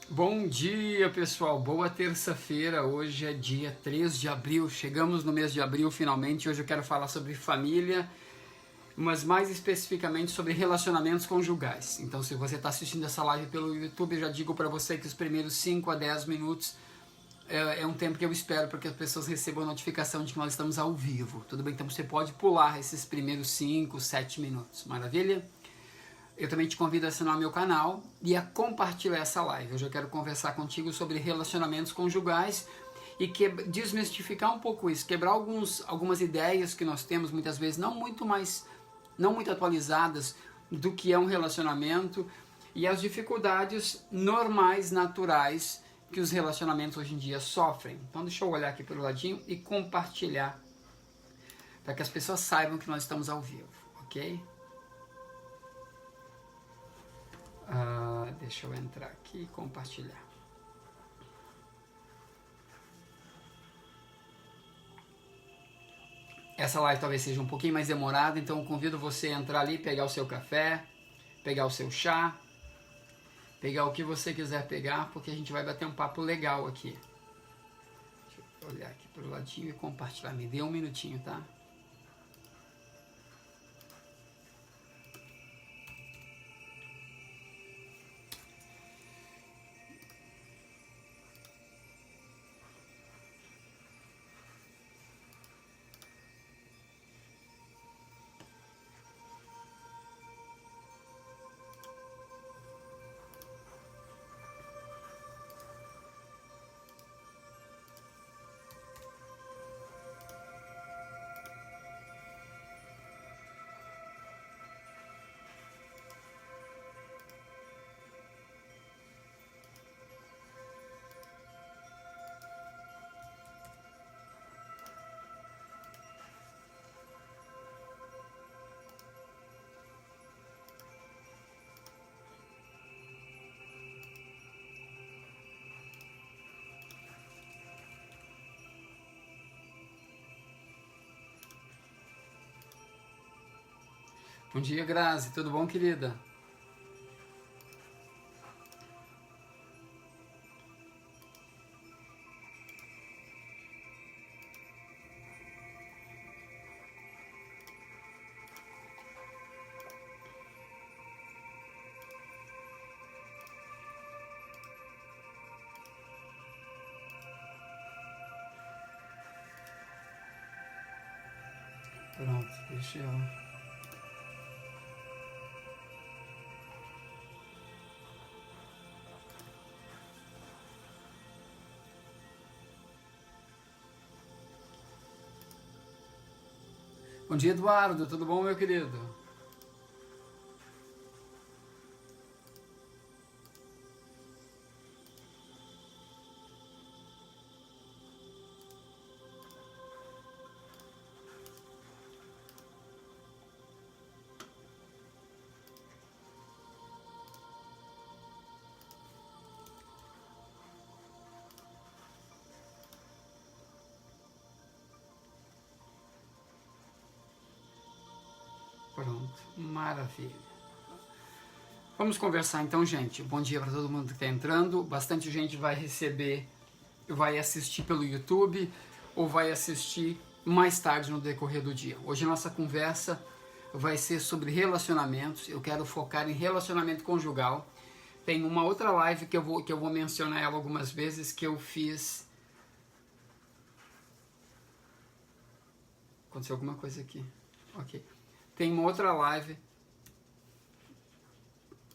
Bom dia, pessoal. Boa terça-feira. Hoje é dia 3 de abril. Chegamos no mês de abril finalmente. Hoje eu quero falar sobre família, mas mais especificamente sobre relacionamentos conjugais. Então, se você está assistindo essa live pelo YouTube, eu já digo para você que os primeiros 5 a 10 minutos é um tempo que eu espero para que as pessoas recebam a notificação de que nós estamos ao vivo. Tudo bem? Então você pode pular esses primeiros 5, 7 minutos. Maravilha? Eu também te convido a assinar meu canal e a compartilhar essa live. Hoje eu quero conversar contigo sobre relacionamentos conjugais e desmistificar um pouco isso, quebrar algumas ideias que nós temos, muitas vezes não muito atualizadas do que é um relacionamento e as dificuldades normais, naturais que os relacionamentos hoje em dia sofrem. Então deixa eu olhar aqui pelo ladinho e compartilhar para que as pessoas saibam que nós estamos ao vivo, ok? Deixa eu entrar aqui e compartilhar. Essa live talvez seja um pouquinho mais demorada, então eu convido você a entrar ali, pegar o seu café, pegar o seu chá, pegar o que você quiser pegar, porque a gente vai bater um papo legal aqui. Deixa eu olhar aqui pro ladinho e compartilhar. Me dê um minutinho, tá? Bom dia, Grazi. Tudo bom, querida? Pronto, deixa eu... Bom dia, Eduardo. Tudo bom, meu querido? Pronto, maravilha. Vamos conversar então, gente. Bom dia para todo mundo que está entrando. Bastante gente vai receber, vai assistir pelo YouTube ou vai assistir mais tarde no decorrer do dia. Hoje a nossa conversa vai ser sobre relacionamentos. Eu quero focar em relacionamento conjugal. Tem uma outra live que eu vou mencionar ela algumas vezes que eu fiz. Aconteceu alguma coisa aqui. Ok. Tem uma outra live.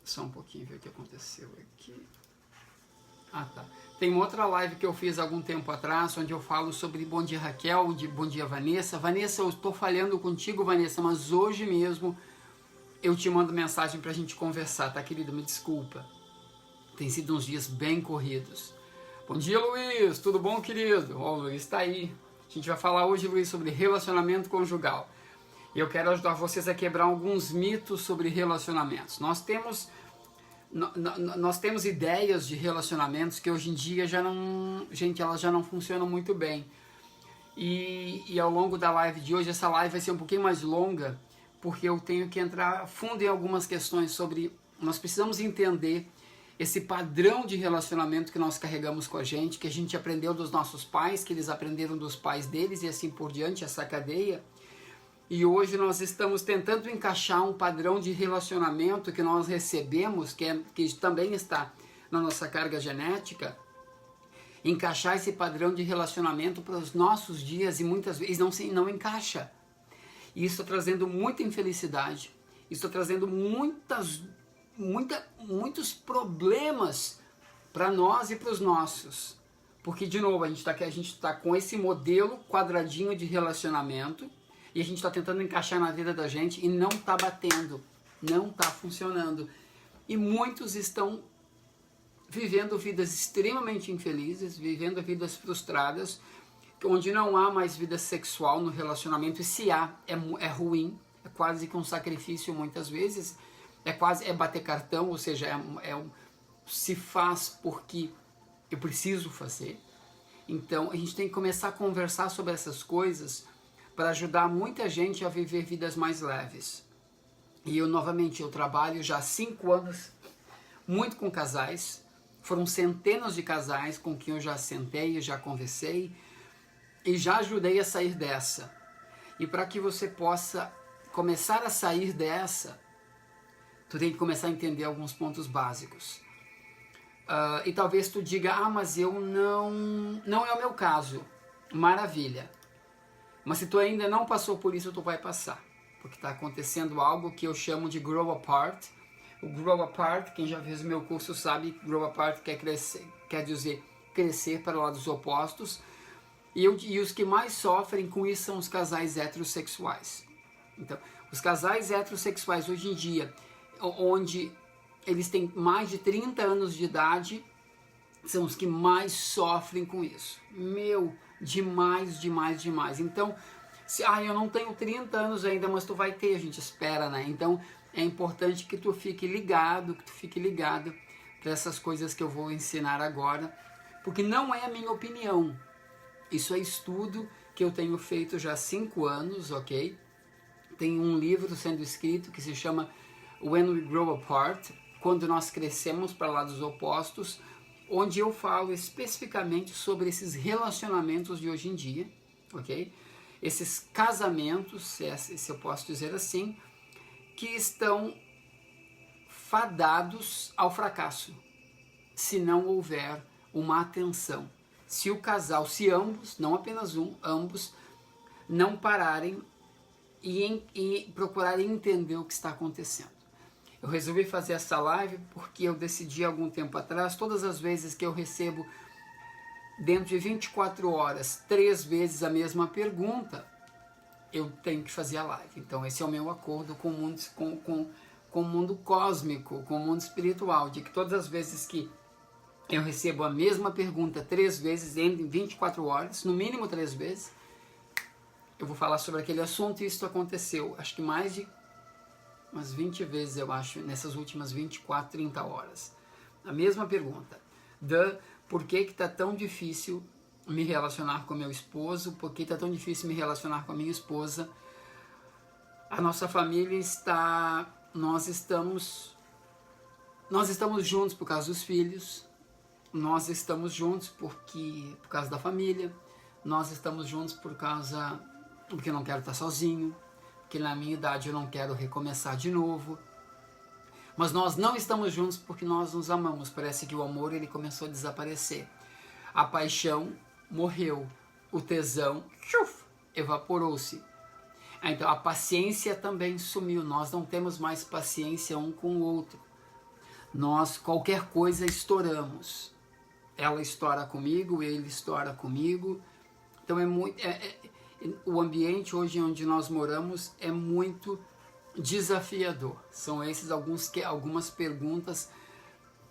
Só um pouquinho, ver o que aconteceu aqui. Ah, tá. Tem uma outra live que eu fiz algum tempo atrás, onde eu falo sobre Bom Dia Raquel, Bom Dia Vanessa. Vanessa, eu estou falhando contigo, Vanessa, mas hoje mesmo eu te mando mensagem pra gente conversar, tá, querido? Me desculpa. Tem sido uns dias bem corridos. Bom dia, Luiz. Tudo bom, querido? Ó, o Luiz tá aí. A gente vai falar hoje, Luiz, sobre relacionamento conjugal. E eu quero ajudar vocês a quebrar alguns mitos sobre relacionamentos. Nós temos ideias de relacionamentos que hoje em dia já não... Gente, elas já não funcionam muito bem. E ao longo da live de hoje, essa live vai ser um pouquinho mais longa, porque eu tenho que entrar fundo em algumas questões sobre... Nós precisamos entender esse padrão de relacionamento que nós carregamos com a gente, que a gente aprendeu dos nossos pais, que eles aprenderam dos pais deles e assim por diante, essa cadeia. E hoje nós estamos tentando encaixar um padrão de relacionamento que nós recebemos, que também está na nossa carga genética, encaixar esse padrão de relacionamento para os nossos dias e muitas vezes não encaixa. E isso está trazendo muita infelicidade, isso está trazendo muitos problemas para nós e para os nossos. Porque, de novo, a gente tá com esse modelo quadradinho de relacionamento e a gente está tentando encaixar na vida da gente e não está batendo, não está funcionando. E muitos estão vivendo vidas extremamente infelizes, vivendo vidas frustradas, onde não há mais vida sexual no relacionamento, e se há, é ruim, é quase que um sacrifício muitas vezes, é bater cartão, ou seja, se faz porque eu preciso fazer. Então a gente tem que começar a conversar sobre essas coisas para ajudar muita gente a viver vidas mais leves. E eu trabalho já há 5 anos muito com casais, foram centenas de casais com quem eu já sentei, eu já conversei, e já ajudei a sair dessa. E para que você possa começar a sair dessa, tu tem que começar a entender alguns pontos básicos. E talvez tu diga, mas eu não é o meu caso. Maravilha. Mas se tu ainda não passou por isso, tu vai passar. Porque está acontecendo algo que eu chamo de grow apart. O grow apart, quem já fez o meu curso sabe, grow apart quer dizer crescer para lados opostos. E os que mais sofrem com isso são os casais heterossexuais. Então, os casais heterossexuais hoje em dia, onde eles têm mais de 30 anos de idade, são os que mais sofrem com isso. Demais. Então, eu não tenho 30 anos ainda, mas tu vai ter, a gente espera, né? Então, é importante que tu fique ligado, para essas coisas que eu vou ensinar agora, porque não é a minha opinião. Isso é estudo que eu tenho feito já há 5 anos, ok? Tem um livro sendo escrito que se chama When We Grow Apart, quando nós crescemos para lados opostos, onde eu falo especificamente sobre esses relacionamentos de hoje em dia, ok? Esses casamentos, se eu posso dizer assim, que estão fadados ao fracasso, se não houver uma atenção. Se o casal, se ambos, não apenas um, ambos, não pararem e procurarem entender o que está acontecendo. Eu resolvi fazer essa live porque eu decidi há algum tempo atrás, todas as vezes que eu recebo, dentro de 24 horas, 3 vezes a mesma pergunta, eu tenho que fazer a live. Então esse é o meu acordo com o mundo cósmico, com o mundo espiritual, de que todas as vezes que eu recebo a mesma pergunta 3 vezes em 24 horas, no mínimo 3 vezes, eu vou falar sobre aquele assunto. E isso aconteceu, acho que mais de umas 20 vezes, eu acho, nessas últimas 24, 30 horas. A mesma pergunta. Por que está tão difícil me relacionar com meu esposo? Por que está tão difícil me relacionar com a minha esposa? A nossa família está... Nós estamos juntos por causa dos filhos. Nós estamos juntos por causa da família. Nós estamos juntos porque eu não quero estar sozinho. Porque na minha idade eu não quero recomeçar de novo. Mas nós não estamos juntos porque nós nos amamos. Parece que o amor ele começou a desaparecer. A paixão morreu. O tesão evaporou-se. Então a paciência também sumiu. Nós não temos mais paciência um com o outro. Nós qualquer coisa estouramos. Ela estoura comigo, ele estoura comigo. Então o ambiente hoje onde nós moramos é muito desafiador. São esses algumas perguntas,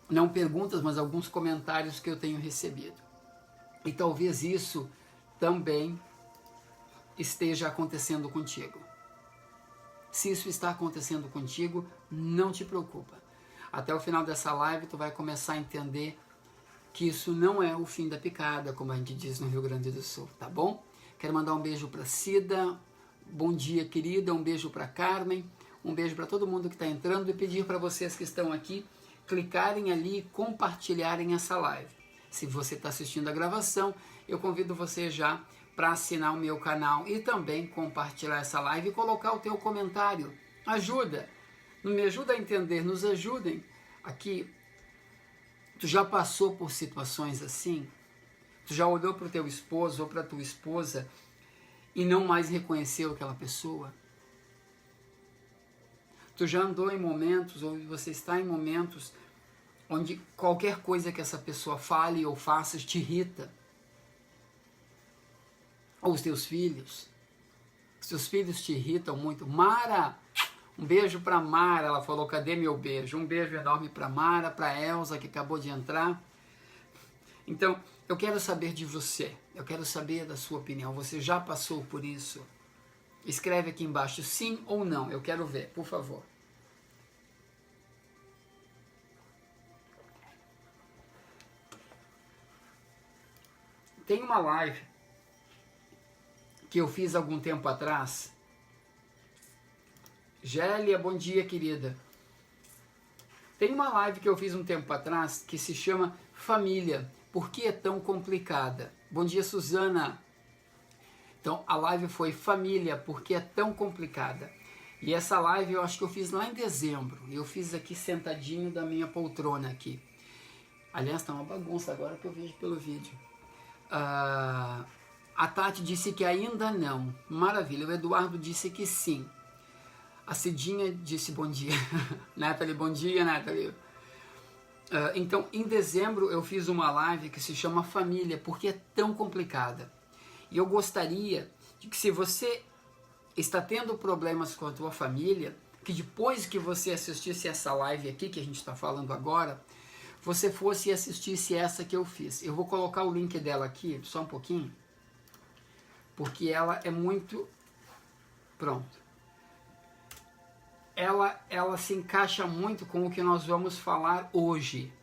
não perguntas, mas alguns comentários que eu tenho recebido. E talvez isso também esteja acontecendo contigo. Se isso está acontecendo contigo, não te preocupa. Até o final dessa live tu vai começar a entender que isso não é o fim da picada, como a gente diz no Rio Grande do Sul, tá bom? Quero mandar um beijo para Cida, bom dia querida, um beijo para Carmen, um beijo para todo mundo que está entrando e pedir para vocês que estão aqui clicarem ali e compartilharem essa live. Se você está assistindo a gravação, eu convido você já para assinar o meu canal e também compartilhar essa live e colocar o teu comentário. Ajuda, não me ajuda a entender, nos ajudem. Aqui, tu já passou por situações assim? Tu já olhou para o teu esposo ou para a tua esposa e não mais reconheceu aquela pessoa? Tu já andou em momentos, ou você está em momentos, onde qualquer coisa que essa pessoa fale ou faça te irrita? Ou os teus filhos? Os teus filhos te irritam muito? Mara, um beijo para Mara, ela falou, cadê meu beijo? Um beijo enorme para Mara, para Elza, que acabou de entrar. Então, eu quero saber de você, eu quero saber da sua opinião. Você já passou por isso? Escreve aqui embaixo sim ou não, eu quero ver, por favor. Tem uma live que eu fiz algum tempo atrás. Gélia, bom dia, querida. Tem uma live que eu fiz um tempo atrás que se chama Família, por que é tão complicada? Bom dia, Suzana. Então, a live foi Família, por que é tão complicada? E essa live eu acho que eu fiz lá em dezembro. Eu fiz aqui sentadinho da minha poltrona aqui. Aliás, tá uma bagunça agora que eu vejo pelo vídeo. A Tati disse que ainda não. Maravilha. O Eduardo disse que sim. A Cidinha disse bom dia. Nathalie, bom dia, Nathalie. Então, em dezembro eu fiz uma live que se chama Família, porque é tão complicada. E eu gostaria de que, se você está tendo problemas com a tua família, que depois que você assistisse essa live aqui, que a gente está falando agora, você fosse e assistisse essa que eu fiz. Eu vou colocar o link dela aqui, só um pouquinho, porque ela é muito... Pronto. Ela se encaixa muito com o que nós vamos falar hoje.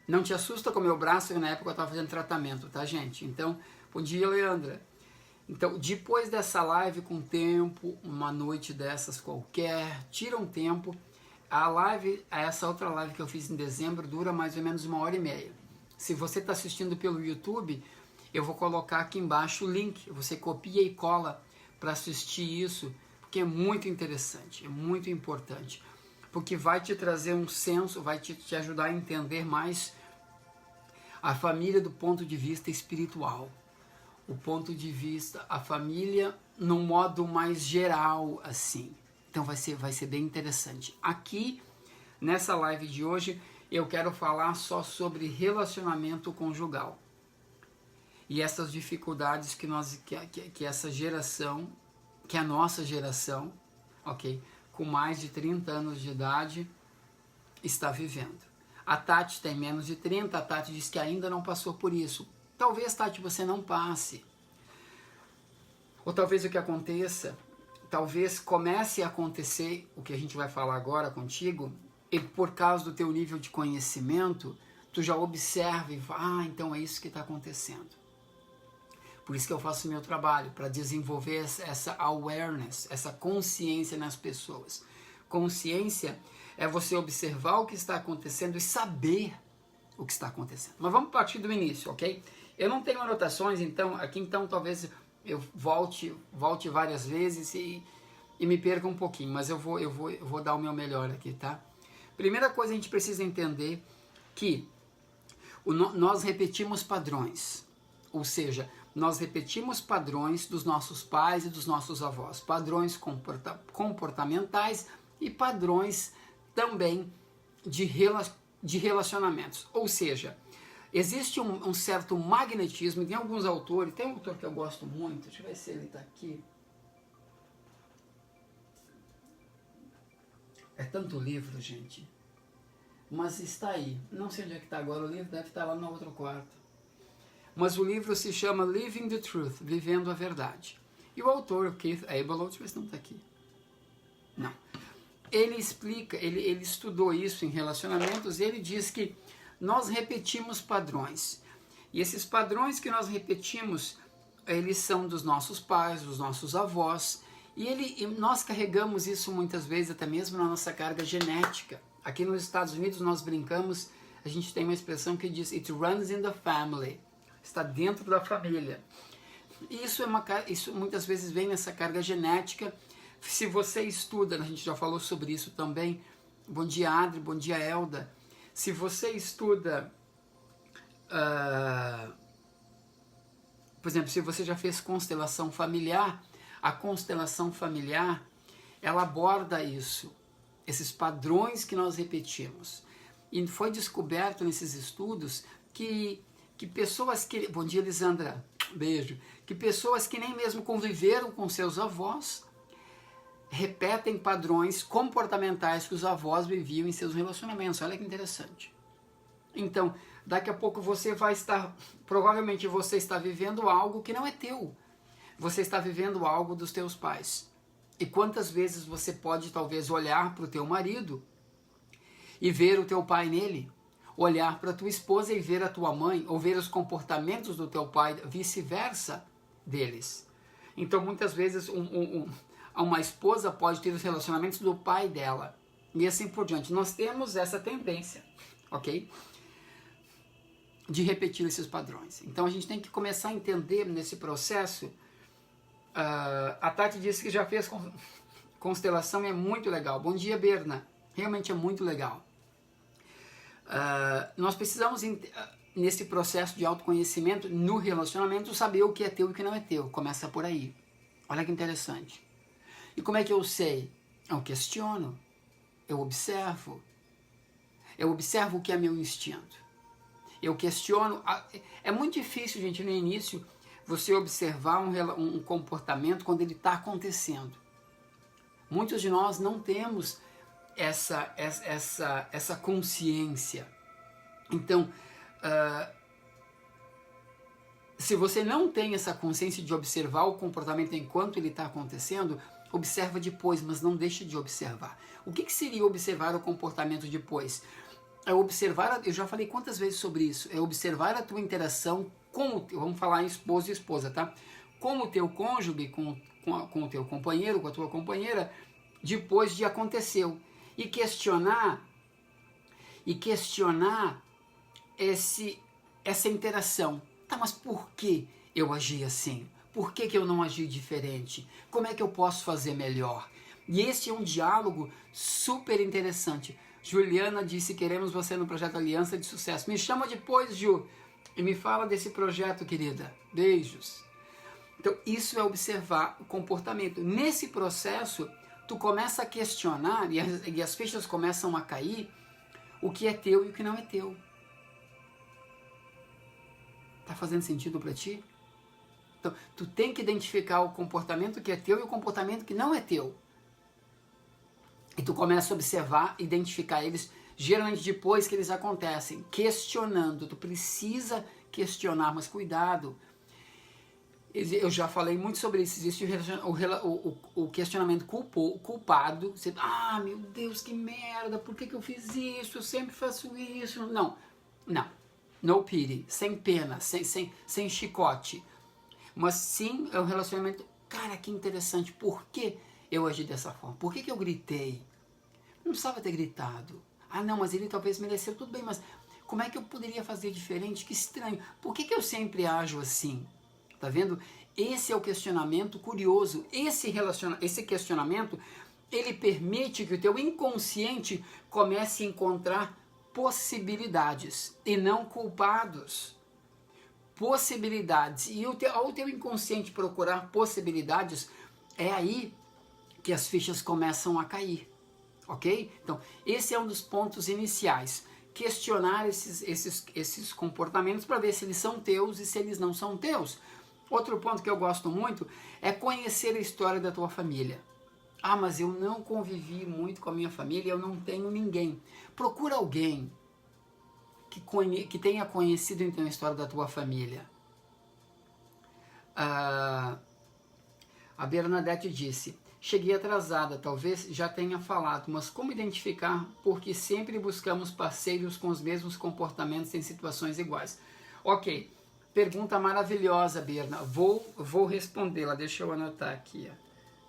Não te assusta com o meu braço, que na época eu estava fazendo tratamento, tá, gente? Então, bom dia, Leandra. Então, depois dessa live, com tempo, uma noite dessas qualquer, tira um tempo. Essa outra live que eu fiz em dezembro dura mais ou menos 1h30. Se você está assistindo pelo YouTube, eu vou colocar aqui embaixo o link. Você copia e cola para assistir isso, porque é muito interessante, é muito importante. Porque vai te trazer um senso, vai te ajudar a entender mais a família do ponto de vista espiritual. O ponto de vista, a família num modo mais geral, assim. Então vai ser bem interessante. Aqui, nessa live de hoje, eu quero falar só sobre relacionamento conjugal. E essas dificuldades que essa geração, que a nossa geração, ok, com mais de 30 anos de idade, está vivendo. A Tati tem menos de 30, a Tati diz que ainda não passou por isso. Talvez, Tati, você não passe. Ou talvez o que aconteça, talvez comece a acontecer o que a gente vai falar agora contigo, e por causa do teu nível de conhecimento, tu já observa e fala, então é isso que está acontecendo. Por isso que eu faço o meu trabalho, para desenvolver essa awareness, essa consciência nas pessoas. Consciência é você observar o que está acontecendo e saber o que está acontecendo. Mas vamos partir do início, ok? Eu não tenho anotações, então, aqui talvez eu volte várias vezes e me perca um pouquinho, mas eu vou dar o meu melhor aqui, tá? Primeira coisa, a gente precisa entender que nós repetimos padrões, ou seja, nós repetimos padrões dos nossos pais e dos nossos avós, padrões comportamentais e padrões também de relacionamentos, ou seja, existe um certo magnetismo. Tem alguns autores, tem um autor que eu gosto muito, deixa eu ver se ele está aqui. É tanto livro, gente. Mas está aí. Não sei onde é que está agora o livro, deve estar lá no outro quarto. Mas o livro se chama Living the Truth, Vivendo a Verdade. E o autor, Keith Abelard, deixa eu ver se não está aqui. Não. Ele explica, ele estudou isso em relacionamentos e ele diz que nós repetimos padrões. E esses padrões que nós repetimos, eles são dos nossos pais, dos nossos avós. E nós carregamos isso muitas vezes até mesmo na nossa carga genética. Aqui nos Estados Unidos nós brincamos, a gente tem uma expressão que diz it runs in the family, está dentro da família. E isso muitas vezes vem nessa carga genética. Se você estuda, a gente já falou sobre isso também, bom dia Adri, bom dia Elda, se você estuda, por exemplo, se você já fez constelação familiar, a constelação familiar, ela aborda isso, esses padrões que nós repetimos. E foi descoberto nesses estudos que pessoas que... Bom dia, Lisandra. Beijo. Que pessoas que nem mesmo conviveram com seus avós repetem padrões comportamentais que os avós viviam em seus relacionamentos. Olha que interessante. Então, daqui a pouco você vai estar... Provavelmente você está vivendo algo que não é teu. Você está vivendo algo dos teus pais. E quantas vezes você pode talvez olhar para o teu marido e ver o teu pai nele, olhar para a tua esposa e ver a tua mãe, ou ver os comportamentos do teu pai, vice-versa deles. Então muitas vezes uma esposa pode ter os relacionamentos do pai dela, e assim por diante. Nós temos essa tendência, ok? De repetir esses padrões. Então a gente tem que começar a entender nesse processo. A Tati disse que já fez constelação e é muito legal. Bom dia, Berna. Realmente é muito legal. Nós precisamos, nesse processo de autoconhecimento, no relacionamento, saber o que é teu e o que não é teu. Começa por aí. Olha que interessante. E como é que eu sei? Eu questiono. Eu observo. Eu observo o que é meu instinto. Eu questiono. É muito difícil, gente, no início, você observar um comportamento quando ele está acontecendo. Muitos de nós não temos essa consciência. Então, se você não tem essa consciência de observar o comportamento enquanto ele está acontecendo, observa depois, mas não deixe de observar. O que seria observar o comportamento depois? É observar, eu já falei quantas vezes sobre isso, é observar a tua interação com vamos falar em esposo e esposa, tá? Com o teu cônjuge, com o teu companheiro, com a tua companheira, depois de aconteceu. E questionar essa interação. Tá, mas por que eu agi assim? Por que eu não agi diferente? Como é que eu posso fazer melhor? E esse é um diálogo super interessante. Juliana disse, queremos você no projeto Aliança de Sucesso. Me chama depois, Ju, e me fala desse projeto, querida. Beijos. Então, isso é observar o comportamento. Nesse processo, tu começa a questionar e as fichas começam a cair o que é teu e o que não é teu. Tá fazendo sentido para ti? Então, tu tem que identificar o comportamento que é teu e o comportamento que não é teu. E tu começa a observar, identificar eles, geralmente depois que eles acontecem, questionando. Tu precisa questionar, mas cuidado. Eu já falei muito sobre isso. Existe o questionamento culpado. Você, meu Deus, que merda, por que eu fiz isso? Eu sempre faço isso. Não. No pity, sem pena, sem chicote. Mas sim, é um relacionamento, cara, que interessante. Por que eu agi dessa forma? Por que eu gritei? Não precisava ter gritado. Não, mas ele talvez mereceu, tudo bem, mas como é que eu poderia fazer diferente? Que estranho. Por que eu sempre ajo assim? Tá vendo? Esse é o questionamento curioso. Esse questionamento, ele permite que o teu inconsciente comece a encontrar possibilidades e não culpados. Possibilidades. E ao teu inconsciente procurar possibilidades, é aí que as fichas começam a cair. Ok? Então, esse é um dos pontos iniciais. Questionar esses comportamentos para ver se eles são teus e se eles não são teus. Outro ponto que eu gosto muito é conhecer a história da tua família. Mas eu não convivi muito com a minha família, eu não tenho ninguém. Procura alguém que tenha conhecido então a história da tua família. A Bernadette disse, cheguei atrasada, talvez já tenha falado, mas como identificar porque sempre buscamos parceiros com os mesmos comportamentos em situações iguais? Ok, pergunta maravilhosa, Berna. Vou respondê-la, deixa eu anotar aqui,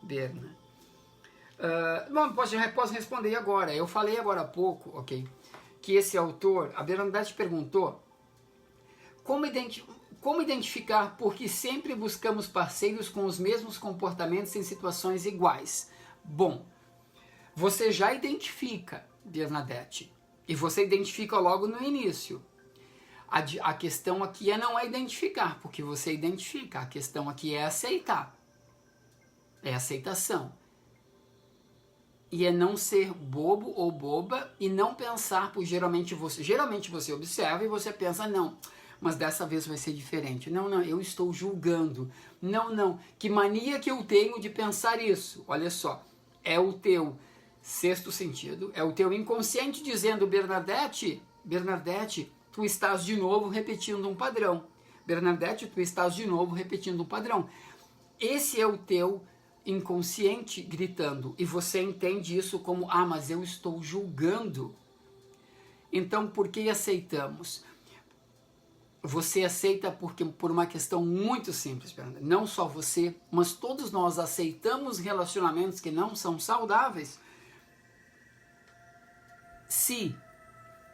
Berna. Bom, posso responder agora. Eu falei agora há pouco, ok? Que esse autor, a Bernadette perguntou como identificar porque sempre buscamos parceiros com os mesmos comportamentos em situações iguais. Bom, você já identifica, Bernadette, e você identifica logo no início. A questão aqui não é identificar, porque você identifica. A questão aqui é aceitar. É aceitação. E é não ser bobo ou boba e não pensar, porque geralmente você observa e você pensa, não, mas dessa vez vai ser diferente. Não, eu estou julgando. Não, que mania que eu tenho de pensar isso. Olha só, é o teu sexto sentido, é o teu inconsciente dizendo, Bernadette, tu estás de novo repetindo um padrão. Bernadette, tu estás de novo repetindo um padrão. Esse é o teu inconsciente gritando, e você entende isso como, mas eu estou julgando. Então, por que aceitamos? Você aceita por uma questão muito simples, Bernadette. Não só você, mas todos nós aceitamos relacionamentos que não são saudáveis se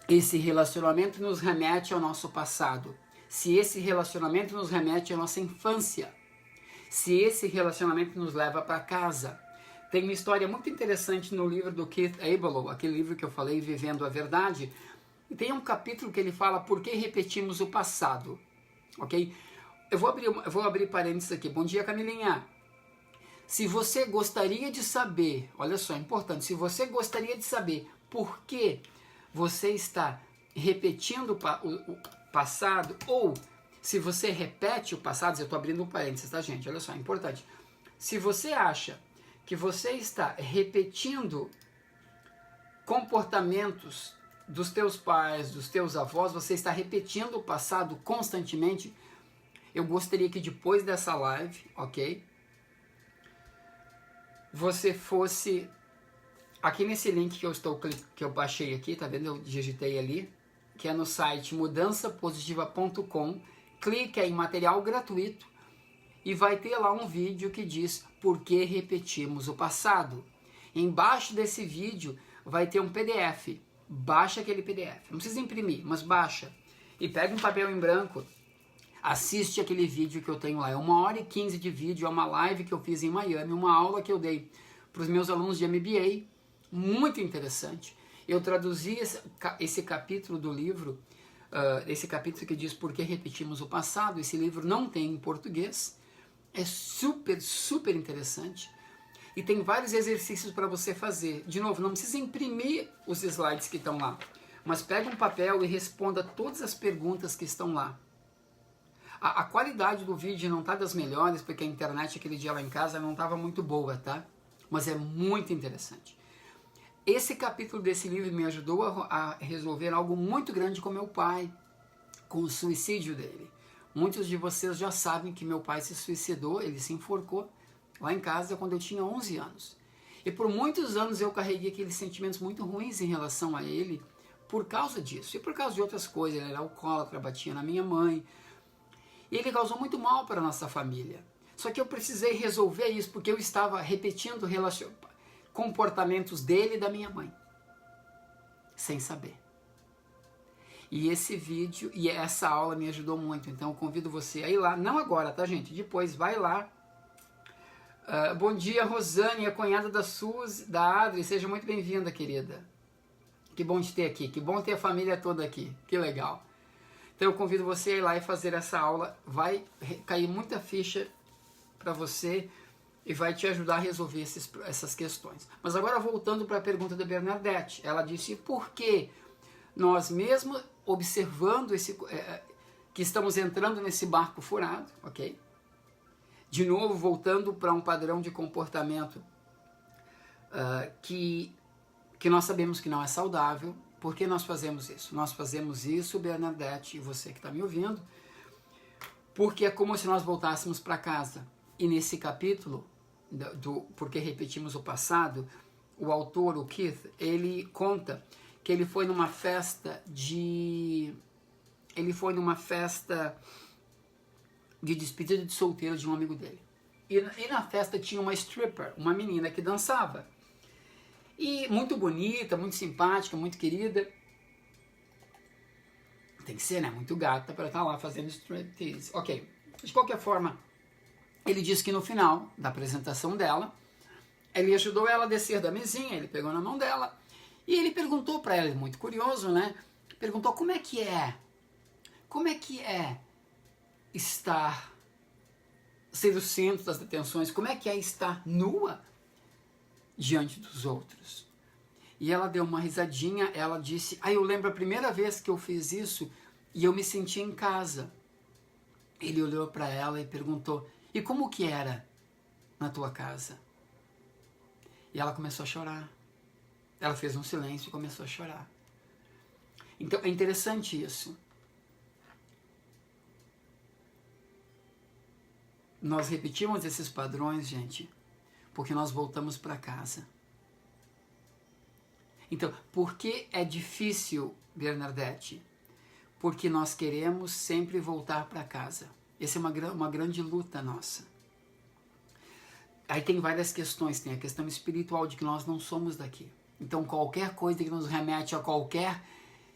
esse relacionamento nos remete ao nosso passado, se esse relacionamento nos remete à nossa infância, se esse relacionamento nos leva para casa. Tem uma história muito interessante no livro do Keith Ablow, aquele livro que eu falei, Vivendo a Verdade, e tem um capítulo que ele fala por que repetimos o passado, ok? Eu vou abrir parênteses aqui. Bom dia, Camilinha. Se você gostaria de saber, olha só, é importante, se você gostaria de saber por que você está repetindo o passado, ou se você repete o passado, eu estou abrindo um parênteses, tá, gente? Olha só, é importante. Se você acha que você está repetindo comportamentos dos teus pais, dos teus avós, você está repetindo o passado constantemente, eu gostaria que depois dessa live, ok? Você fosse aqui nesse link que eu baixei aqui, tá vendo? Eu digitei ali, que é no site mudançapositiva.com. Clica em material gratuito e vai ter lá um vídeo que diz por que repetimos o passado. Embaixo desse vídeo vai ter um PDF. Baixa aquele PDF. Não precisa imprimir, mas baixa. E pega um papel em branco. Assiste aquele vídeo que eu tenho lá. É 1h15 de vídeo, é uma live que eu fiz em Miami, uma aula que eu dei para os meus alunos de MBA. Muito interessante. Eu traduzi esse capítulo do livro, esse capítulo que diz por que repetimos o passado. Esse livro não tem em português. É super, super interessante. E tem vários exercícios para você fazer. De novo, não precisa imprimir os slides que estão lá, mas pega um papel e responda todas as perguntas que estão lá. A qualidade do vídeo não está das melhores, porque a internet aquele dia lá em casa não estava muito boa, tá? Mas é muito interessante. Esse capítulo desse livro me ajudou a resolver algo muito grande com meu pai, com o suicídio dele. Muitos de vocês já sabem que meu pai se suicidou, ele se enforcou lá em casa quando eu tinha 11 anos. E por muitos anos eu carreguei aqueles sentimentos muito ruins em relação a ele por causa disso. E por causa de outras coisas, ele era alcoólatra, batia na minha mãe. E ele causou muito mal para a nossa família. Só que eu precisei resolver isso porque eu estava repetindo comportamentos dele e da minha mãe. Sem saber. E esse vídeo e essa aula me ajudou muito. Então eu convido você a ir lá. Não agora, tá, gente? Depois vai lá. Bom dia, Rosane, a cunhada da Suzy, da Adri. Seja muito bem-vinda, querida. Que bom te ter aqui. Que bom ter a família toda aqui. Que legal. Então eu convido você a ir lá e fazer essa aula. Vai cair muita ficha para você e vai te ajudar a resolver essas questões. Mas agora voltando para a pergunta da Bernadette. Ela disse, por que nós mesmo observando que estamos entrando nesse barco furado, ok? De novo, voltando para um padrão de comportamento que nós sabemos que não é saudável. Por que nós fazemos isso? Nós fazemos isso, Bernadette, e você que está me ouvindo, porque é como se nós voltássemos para casa. E nesse capítulo, Por que repetimos o passado, o autor, o Keith, ele conta que ele foi numa festa de despedida de solteiro de um amigo dele. E na festa tinha uma stripper, uma menina que dançava. E muito bonita, muito simpática, muito querida. Tem que ser, né? Muito gata para estar lá fazendo striptease. Ok. De qualquer forma, ele disse que no final da apresentação dela, ele ajudou ela a descer da mesinha, ele pegou na mão dela e ele perguntou para ela, muito curioso, né? Perguntou como é que é ser o centro das atenções, como é que é estar nua diante dos outros. E ela deu uma risadinha, ela disse, eu lembro a primeira vez que eu fiz isso e eu me senti em casa. Ele olhou para ela e perguntou, e como que era na tua casa? E ela começou a chorar. Ela fez um silêncio e começou a chorar. Então é interessante isso. Nós repetimos esses padrões, gente, porque nós voltamos para casa. Então, por que é difícil, Bernadette? Porque nós queremos sempre voltar para casa. Essa é uma grande luta nossa. Aí tem várias questões, tem a questão espiritual de que nós não somos daqui. Então qualquer coisa que nos remete a qualquer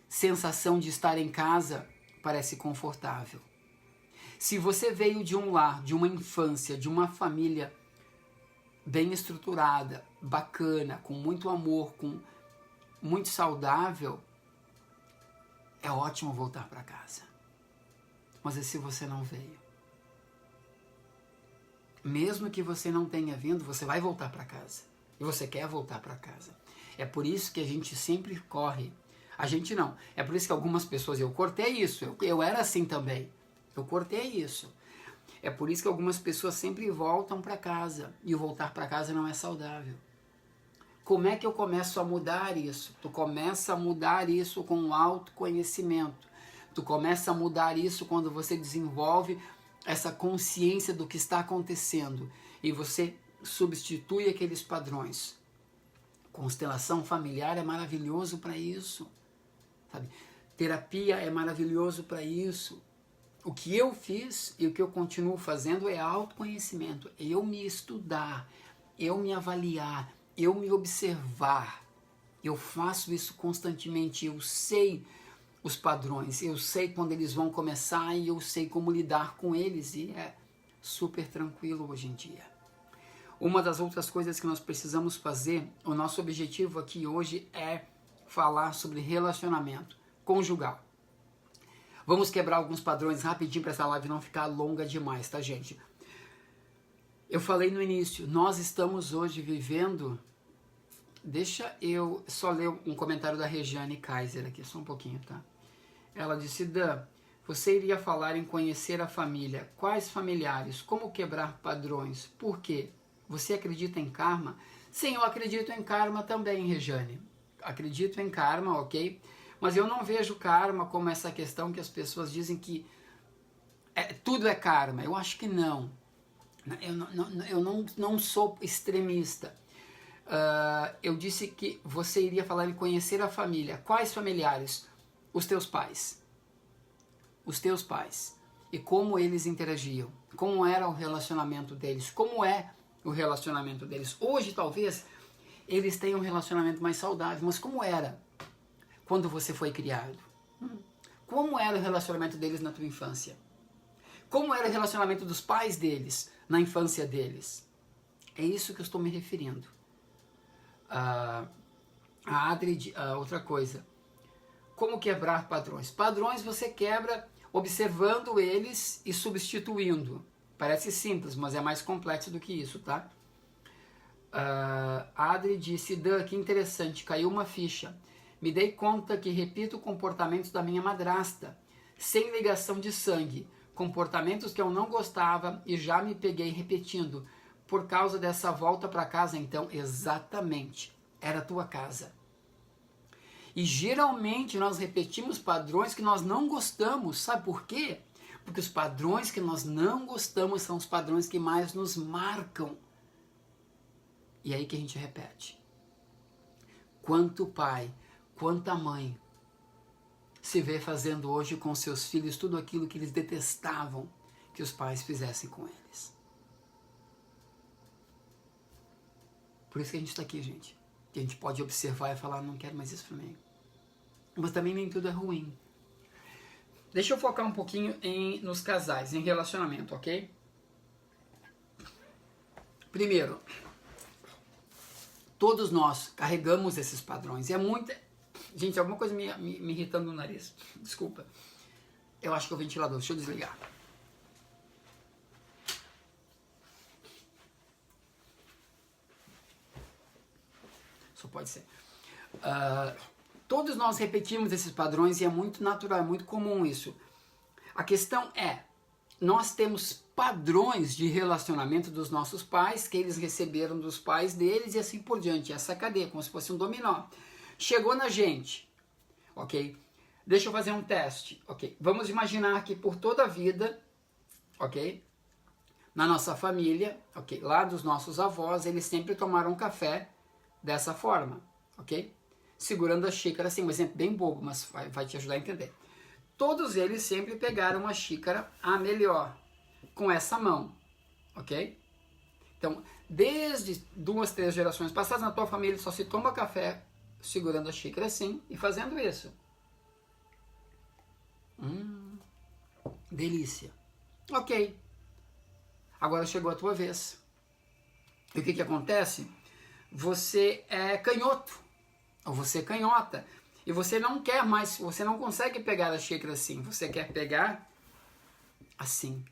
sensação de estar em casa parece confortável. Se você veio de um lar, de uma infância, de uma família bem estruturada, bacana, com muito amor, com muito saudável, é ótimo voltar para casa. Mas e se você não veio? Mesmo que você não tenha vindo, você vai voltar para casa. E você quer voltar para casa. É por isso que a gente sempre corre. A gente não. É por isso que algumas pessoas... Eu cortei isso. Eu era assim também. Eu cortei isso. É por isso que algumas pessoas sempre voltam para casa. E o voltar para casa não é saudável. Como é que eu começo a mudar isso? Tu começa a mudar isso com o autoconhecimento. Tu começa a mudar isso quando você desenvolve essa consciência do que está acontecendo e você substitui aqueles padrões. Constelação familiar é maravilhoso para isso, sabe? Terapia é maravilhoso para isso. O que eu fiz e o que eu continuo fazendo é autoconhecimento, eu me estudar, eu me avaliar, eu me observar. Eu faço isso constantemente, eu sei os padrões, eu sei quando eles vão começar e eu sei como lidar com eles e é super tranquilo hoje em dia. Uma das outras coisas que nós precisamos fazer, o nosso objetivo aqui hoje é falar sobre relacionamento conjugal. Vamos quebrar alguns padrões rapidinho para essa live não ficar longa demais, tá, gente? Eu falei no início, nós estamos hoje vivendo... Deixa eu só ler um comentário da Regiane Kaiser aqui, só um pouquinho, tá? Ela disse, Dan, você iria falar em conhecer a família. Quais familiares? Como quebrar padrões? Por quê? Você acredita em karma? Sim, eu acredito em karma também, Regiane. Acredito em karma, ok? Mas eu não vejo karma como essa questão que as pessoas dizem que tudo é karma. Eu acho que não. Eu não sou extremista. Eu disse que você iria falar em conhecer a família. Quais familiares? Os teus pais. Os teus pais. E como eles interagiam. Como era o relacionamento deles. Como é o relacionamento deles. Hoje, talvez, eles tenham um relacionamento mais saudável. Mas como era quando você foi criado? Como era o relacionamento deles na tua infância? Como era o relacionamento dos pais deles na infância deles? É isso que eu estou me referindo. A Adri, outra coisa. Como quebrar padrões? Padrões você quebra observando eles e substituindo. Parece simples, mas é mais complexo do que isso, tá? A Adri disse, Dan, que interessante, caiu uma ficha. Me dei conta que repito comportamentos da minha madrasta, sem ligação de sangue. Comportamentos que eu não gostava e já me peguei repetindo. Por causa dessa volta para casa, então, exatamente, era a tua casa. E geralmente nós repetimos padrões que nós não gostamos. Sabe por quê? Porque os padrões que nós não gostamos são os padrões que mais nos marcam. E é aí que a gente repete. Quanto pai, quanta mãe se vê fazendo hoje com seus filhos tudo aquilo que eles detestavam que os pais fizessem com eles. Por isso que a gente está aqui, gente. que a gente pode observar e falar, não quero mais isso para mim. Mas também nem tudo é ruim. Deixa eu focar um pouquinho nos casais, em relacionamento, ok? Primeiro, todos nós carregamos esses padrões. E é muito... Gente, alguma coisa me irritando no nariz. Desculpa. Eu acho que é o ventilador. Deixa eu desligar. Só pode ser. Todos nós repetimos esses padrões e é muito natural, é muito comum isso. A questão é, nós temos padrões de relacionamento dos nossos pais, que eles receberam dos pais deles e assim por diante. Essa cadeia, como se fosse um dominó. Chegou na gente, ok? Deixa eu fazer um teste, ok? Vamos imaginar que por toda a vida, ok? Na nossa família, ok? Lá dos nossos avós, eles sempre tomaram café dessa forma, ok? Segurando a xícara, assim, um exemplo bem bobo, mas vai te ajudar a entender. Todos eles sempre pegaram a xícara a melhor, com essa mão, ok? Então, desde 2, 3 gerações passadas, na tua família só se toma café segurando a xícara assim e fazendo isso. Delícia. Ok. Agora chegou a tua vez. E o que acontece? Você é canhoto, ou você é canhota, e você não quer mais, você não consegue pegar a xícara assim, você quer pegar assim.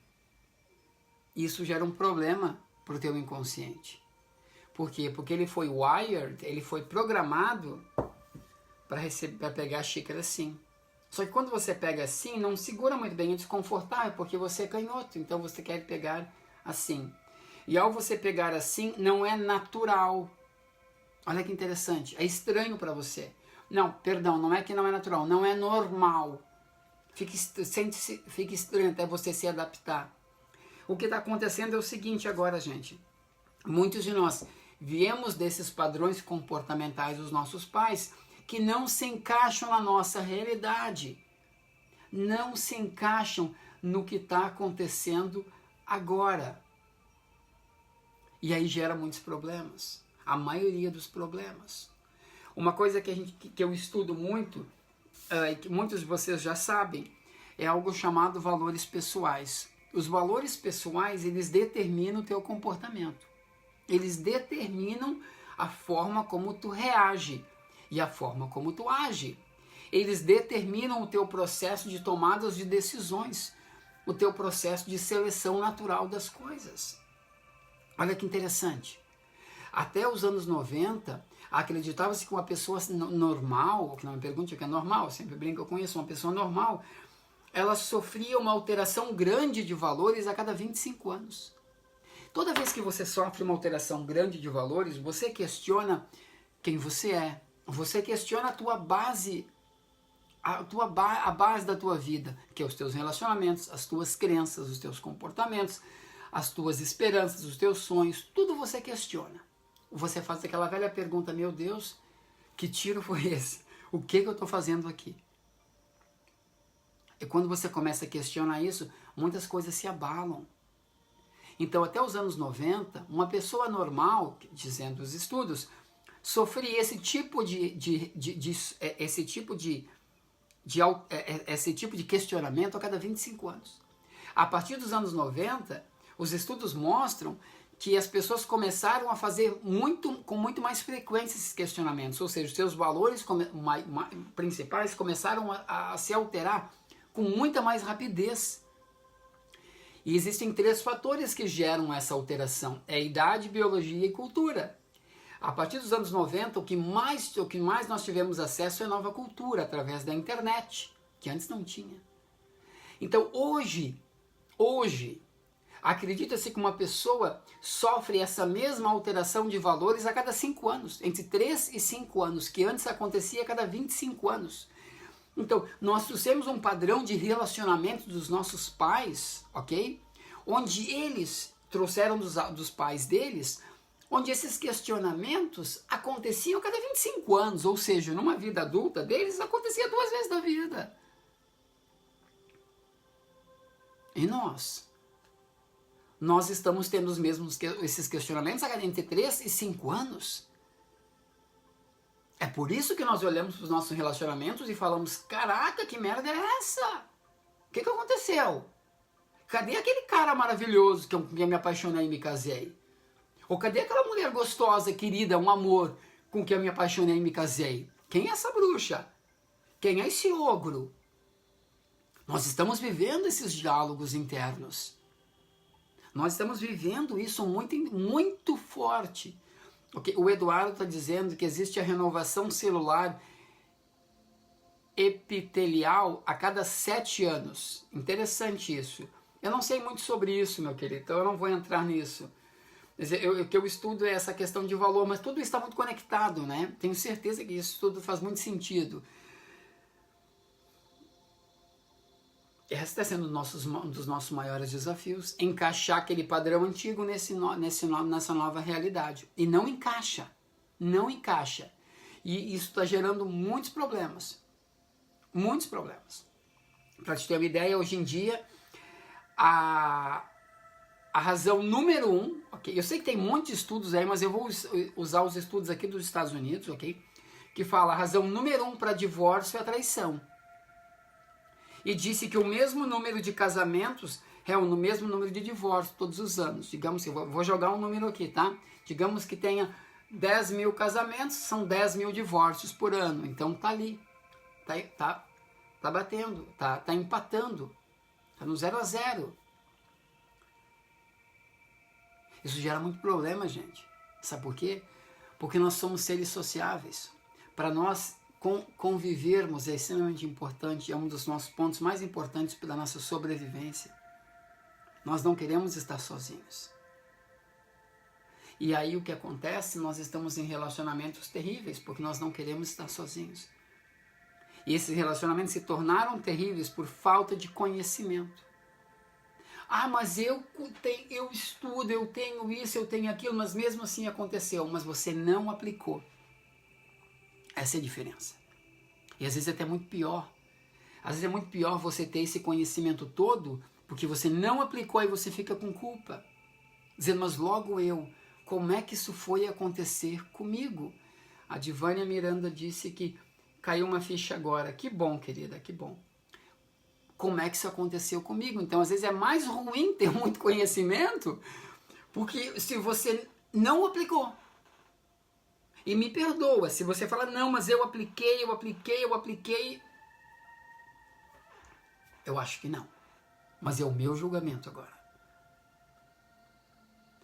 Isso gera um problema para o teu inconsciente. Por quê? Porque ele foi wired, ele foi programado para pegar a xícara assim. Só que quando você pega assim, não segura muito bem, é desconfortável, porque você é canhoto, então você quer pegar assim. E ao você pegar assim, não é natural. Olha que interessante, é estranho para você. Não, perdão, não é que não é natural, não é normal. Fica estranho até você se adaptar. O que está acontecendo é o seguinte agora, gente. Muitos de nós viemos desses padrões comportamentais dos nossos pais que não se encaixam na nossa realidade. Não se encaixam no que está acontecendo agora. E aí gera muitos problemas. A maioria dos problemas. Uma coisa que eu estudo muito, que muitos de vocês já sabem, é algo chamado valores pessoais. Os valores pessoais, eles determinam o teu comportamento. Eles determinam a forma como tu reage e a forma como tu age. Eles determinam o teu processo de tomadas de decisões, o teu processo de seleção natural das coisas. Olha que interessante. Até os anos 90, acreditava-se que uma pessoa normal, que não me pergunte o que é normal, eu sempre brinco com isso, uma pessoa normal, ela sofria uma alteração grande de valores a cada 25 anos. Toda vez que você sofre uma alteração grande de valores, você questiona quem você é, você questiona a tua base, a base da tua vida, que é os teus relacionamentos, as tuas crenças, os teus comportamentos, as tuas esperanças, os teus sonhos, tudo você questiona. Você faz aquela velha pergunta, meu Deus, que tiro foi esse? O que eu estou fazendo aqui? E quando você começa a questionar isso, muitas coisas se abalam. Então, até os anos 90, uma pessoa normal, dizendo os estudos, sofria esse tipo de questionamento a cada 25 anos. A partir dos anos 90, os estudos mostram que as pessoas começaram a fazer com muito mais frequência esses questionamentos, ou seja, os seus valores principais começaram a se alterar com muita mais rapidez. E existem 3 fatores que geram essa alteração, é idade, biologia e cultura. A partir dos anos 90, o que mais nós tivemos acesso é nova cultura, através da internet, que antes não tinha. Então hoje, acredita-se que uma pessoa sofre essa mesma alteração de valores a cada 5 anos, entre 3 e 5 anos, que antes acontecia a cada 25 anos. Então, nós trouxemos um padrão de relacionamento dos nossos pais, ok? Onde eles trouxeram dos pais deles, onde esses questionamentos aconteciam a cada 25 anos, ou seja, numa vida adulta deles, acontecia 2 vezes na vida. E nós? Nós estamos tendo esses questionamentos a cada entre 3 e 5 anos. É por isso que nós olhamos para os nossos relacionamentos e falamos, caraca, que merda é essa? O que aconteceu? Cadê aquele cara maravilhoso com quem eu me apaixonei e me casei? Ou cadê aquela mulher gostosa, querida, um amor com quem eu me apaixonei e me casei? Quem é essa bruxa? Quem é esse ogro? Nós estamos vivendo esses diálogos internos. Nós estamos vivendo isso muito forte. Okay? O Eduardo está dizendo que existe a renovação celular epitelial a cada 7 anos. Interessante isso. Eu não sei muito sobre isso, meu querido, então eu não vou entrar nisso. O que eu estudo é essa questão de valor, mas tudo está muito conectado, né? Tenho certeza que isso tudo faz muito sentido. Esse está sendo um dos nossos maiores desafios, encaixar aquele padrão antigo nessa nova realidade. E não encaixa, não encaixa. E isso está gerando muitos problemas. Muitos problemas. Para te ter uma ideia, hoje em dia, a razão número 1, ok? Eu sei que tem muitos estudos aí, mas eu vou usar os estudos aqui dos Estados Unidos, ok? Que fala a razão número 1 para divórcio é a traição. E disse que o mesmo número de casamentos é o mesmo número de divórcios todos os anos. Digamos que, vou jogar um número aqui, tá? Digamos que tenha 10 mil casamentos, são 10 mil divórcios por ano. Então tá ali, tá batendo, tá empatando, tá no 0 a 0. Isso gera muito problema, gente. Sabe por quê? Porque nós somos seres sociáveis. Para nós convivermos é extremamente importante, é um dos nossos pontos mais importantes para a nossa sobrevivência. Nós não queremos estar sozinhos. E aí o que acontece? Nós estamos em relacionamentos terríveis, porque nós não queremos estar sozinhos. E esses relacionamentos se tornaram terríveis por falta de conhecimento. Ah, mas eu estudo, eu tenho isso, eu tenho aquilo, mas mesmo assim aconteceu, mas você não aplicou. Essa é a diferença. E às vezes é até muito pior. Às vezes é muito pior você ter esse conhecimento todo, porque você não aplicou e você fica com culpa. Dizendo, mas logo eu, como é que isso foi acontecer comigo? A Divânia Miranda disse que caiu uma ficha agora. Que bom, querida, que bom. Como é que isso aconteceu comigo? Então, às vezes é mais ruim ter muito conhecimento, porque se você não aplicou. E me perdoa, se você fala, não, mas eu apliquei. Eu acho que não. Mas é o meu julgamento agora.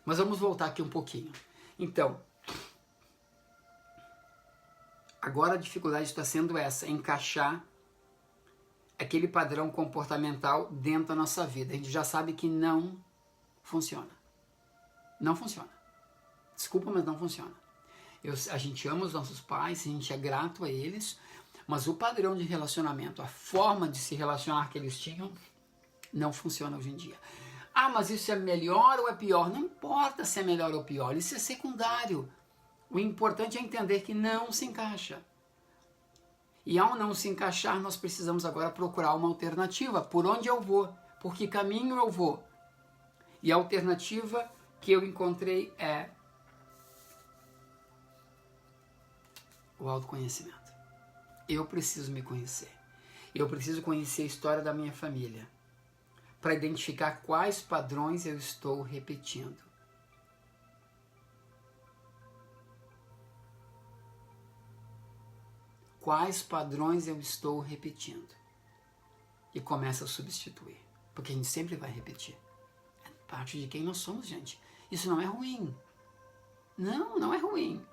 Mas vamos voltar aqui um pouquinho. Então, agora a dificuldade está sendo essa, encaixar aquele padrão comportamental dentro da nossa vida. A gente já sabe que não funciona. Não funciona. Desculpa, mas não funciona. A gente ama os nossos pais, a gente é grato a eles, mas o padrão de relacionamento, a forma de se relacionar que eles tinham, não funciona hoje em dia. Ah, mas isso é melhor ou é pior? Não importa se é melhor ou pior, isso é secundário. O importante é entender que não se encaixa. E ao não se encaixar, nós precisamos agora procurar uma alternativa. Por onde eu vou? Por que caminho eu vou? E a alternativa que eu encontrei é o autoconhecimento. Eu preciso me conhecer. Eu preciso conhecer a história da minha família para identificar quais padrões eu estou repetindo. Quais padrões eu estou repetindo. E começa a substituir. Porque a gente sempre vai repetir. É parte de quem nós somos, gente. Isso não é ruim. Não, não é ruim.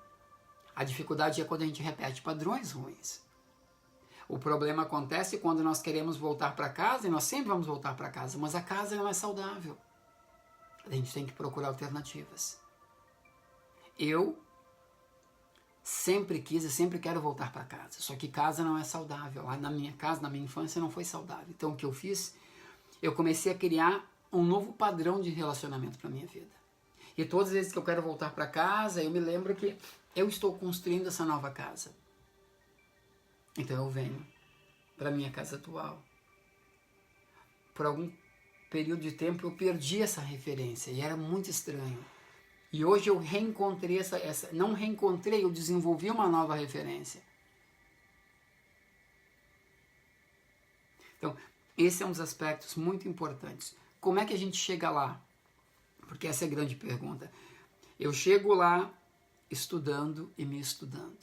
A dificuldade é quando a gente repete padrões ruins. O problema acontece quando nós queremos voltar para casa, e nós sempre vamos voltar para casa, mas a casa não é saudável. A gente tem que procurar alternativas. Eu sempre quis e sempre quero voltar para casa, só que casa não é saudável. Lá na minha casa, na minha infância, não foi saudável. Então o que eu fiz? Eu comecei a criar um novo padrão de relacionamento para minha vida. E todas as vezes que eu quero voltar para casa, eu me lembro que eu estou construindo essa nova casa. Então eu venho para a minha casa atual. Por algum período de tempo eu perdi essa referência e era muito estranho. E hoje eu reencontrei não reencontrei, eu desenvolvi uma nova referência. Então, esse é um dos aspectos muito importantes. Como é que a gente chega lá? Porque essa é a grande pergunta. Eu chego lá estudando e me estudando.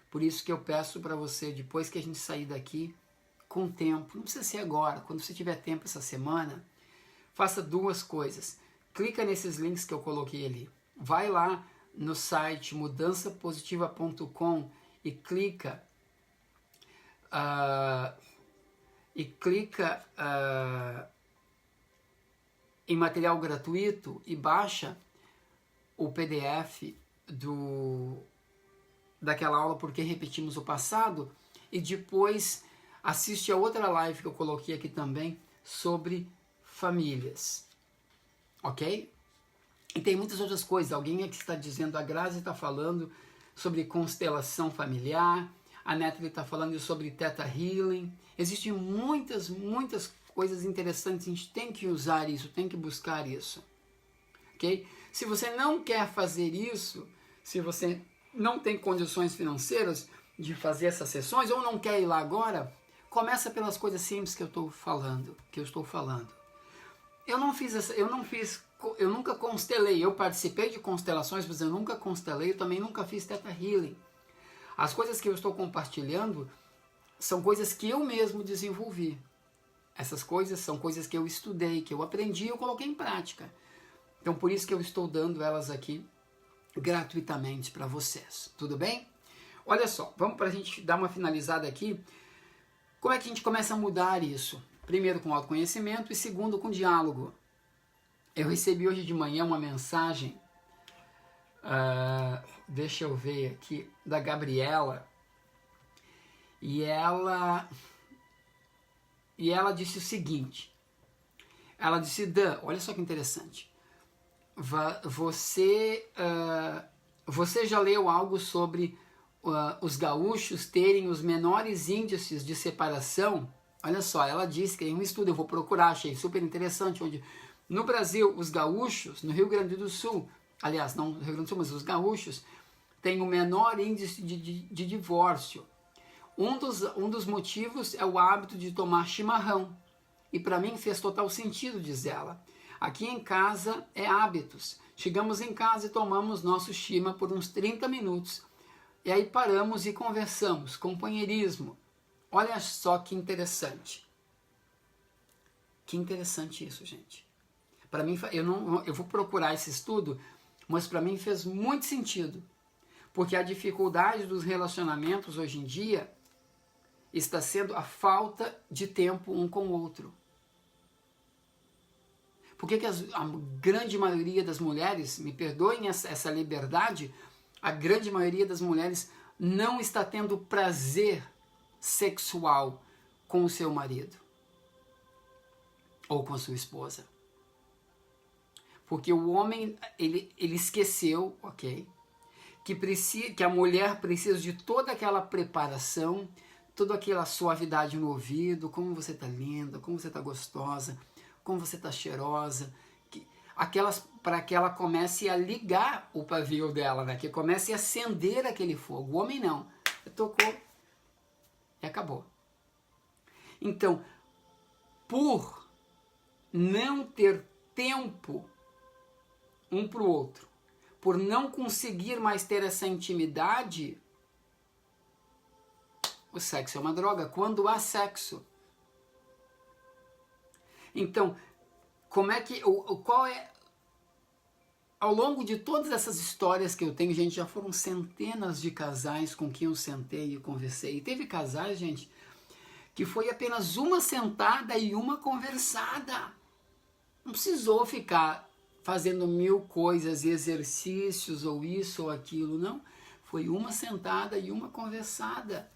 Por isso que eu peço para você, depois que a gente sair daqui, com tempo, não precisa ser agora, quando você tiver tempo essa semana, faça duas coisas. Clica nesses links que eu coloquei ali. Vai lá no site mudançapositiva.com e clica em material gratuito e baixa o PDF daquela aula Porque Repetimos o Passado, e depois assiste a outra live que eu coloquei aqui também sobre famílias, ok? E tem muitas outras coisas. Alguém aqui está dizendo, a Grazi está falando sobre constelação familiar, a Natalie está falando sobre Theta Healing. Existem muitas coisas interessantes, a gente tem que usar isso, tem que buscar isso, ok? Se você não quer fazer isso, se você não tem condições financeiras de fazer essas sessões, ou não quer ir lá agora, começa pelas coisas simples que eu estou falando, Eu nunca constelei, eu participei de constelações, mas eu nunca constelei, eu também nunca fiz Theta Healing. As coisas que eu estou compartilhando são coisas que eu mesmo desenvolvi. Essas coisas são coisas que eu estudei, que eu aprendi e eu coloquei em prática. Então por isso que eu estou dando elas aqui gratuitamente para vocês. Tudo bem? Olha só, vamos para a gente dar uma finalizada aqui. Como é que a gente começa a mudar isso? Primeiro com autoconhecimento e segundo com diálogo. Eu recebi hoje de manhã uma mensagem, deixa eu ver aqui, da Gabriela, e ela disse o seguinte, ela disse, Dan, olha só que interessante, você já leu algo sobre os gaúchos terem os menores índices de separação? Olha só, ela disse que tem um estudo, eu vou procurar, achei super interessante, onde no Brasil, os gaúchos, no Rio Grande do Sul, aliás, não no Rio Grande do Sul, mas os gaúchos, têm o menor índice de divórcio. Um dos motivos é o hábito de tomar chimarrão. E para mim fez total sentido, diz ela. Aqui em casa é hábitos. Chegamos em casa e tomamos nosso chima por uns 30 minutos. E aí paramos e conversamos, companheirismo. Olha só que interessante. Que interessante isso, gente. Para mim, eu vou procurar esse estudo, mas para mim fez muito sentido. Porque a dificuldade dos relacionamentos hoje em dia está sendo a falta de tempo um com o outro. Por que a grande maioria das mulheres, me perdoem essa liberdade, a grande maioria das mulheres não está tendo prazer sexual com o seu marido? Ou com a sua esposa? Porque o homem, ele esqueceu, ok? Que a mulher precisa de toda aquela preparação, toda aquela suavidade no ouvido, como você está linda, como você está gostosa, como você está cheirosa, para que ela comece a ligar o pavio dela, né? Que comece a acender aquele fogo. O homem não. Tocou e acabou. Então, por não ter tempo um para o outro, por não conseguir mais ter essa intimidade, o sexo é uma droga, quando há sexo. Então, qual é, ao longo de todas essas histórias que eu tenho, gente, já foram centenas de casais com quem eu sentei e conversei. E teve casais, gente, que foi apenas uma sentada e uma conversada. Não precisou ficar fazendo 1000 coisas, exercícios, ou isso ou aquilo, não. Foi uma sentada e uma conversada.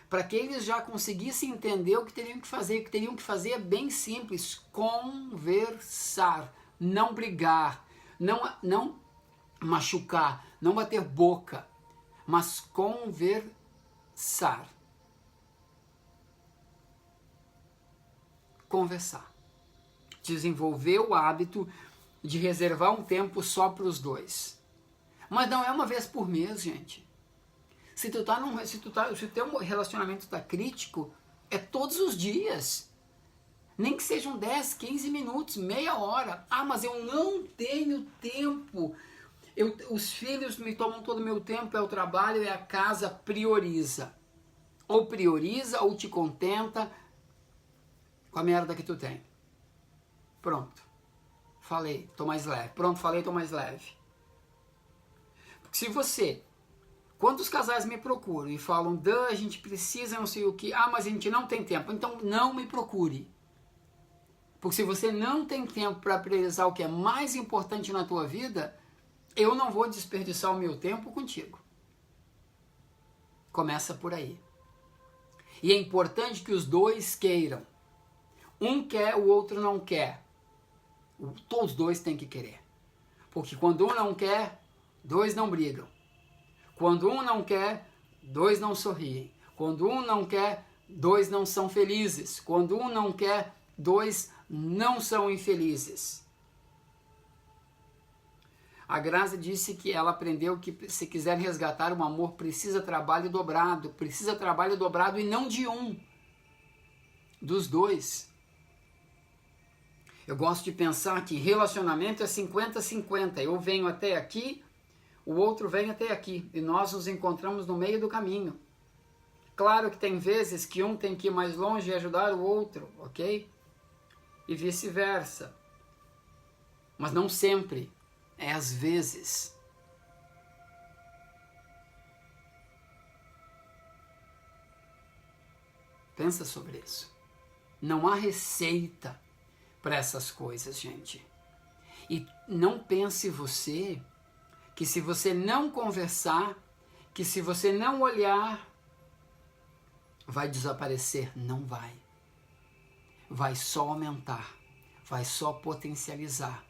Para que eles já conseguissem entender o que teriam que fazer. O que teriam que fazer é bem simples, conversar, não brigar, não machucar, não bater boca, mas conversar. Conversar. Desenvolver o hábito de reservar um tempo só para os dois. Mas não é uma vez por mês, gente. Se o teu relacionamento está crítico, é todos os dias. Nem que sejam 10, 15 minutos, meia hora. Ah, mas eu não tenho tempo. Os filhos me tomam todo o meu tempo, é o trabalho, é a casa, prioriza. Ou prioriza, ou te contenta com a merda que tu tem. Pronto. Falei, tô mais leve. Pronto, falei, tô mais leve. Porque se você... Quantos casais me procuram e falam, Dan, a gente precisa não sei o que, ah, mas a gente não tem tempo. Então não me procure. Porque se você não tem tempo para priorizar o que é mais importante na tua vida, eu não vou desperdiçar o meu tempo contigo. Começa por aí. E é importante que os dois queiram. Um quer, o outro não quer. Todos os dois têm que querer. Porque quando um não quer, dois não brigam. Quando um não quer, dois não sorriem. Quando um não quer, dois não são felizes. Quando um não quer, dois não são infelizes. A Grazi disse que ela aprendeu que se quiser resgatar um amor, precisa trabalho dobrado. Precisa trabalho dobrado e não de um. Dos dois. Eu gosto de pensar que relacionamento é 50-50. Eu venho até aqui, o outro vem até aqui. E nós nos encontramos no meio do caminho. Claro que tem vezes que um tem que ir mais longe e ajudar o outro, ok? E vice-versa. Mas não sempre. É às vezes. Pensa sobre isso. Não há receita para essas coisas, gente. E não pense você que se você não conversar, que se você não olhar, vai desaparecer. Não vai. Vai só aumentar. Vai só potencializar.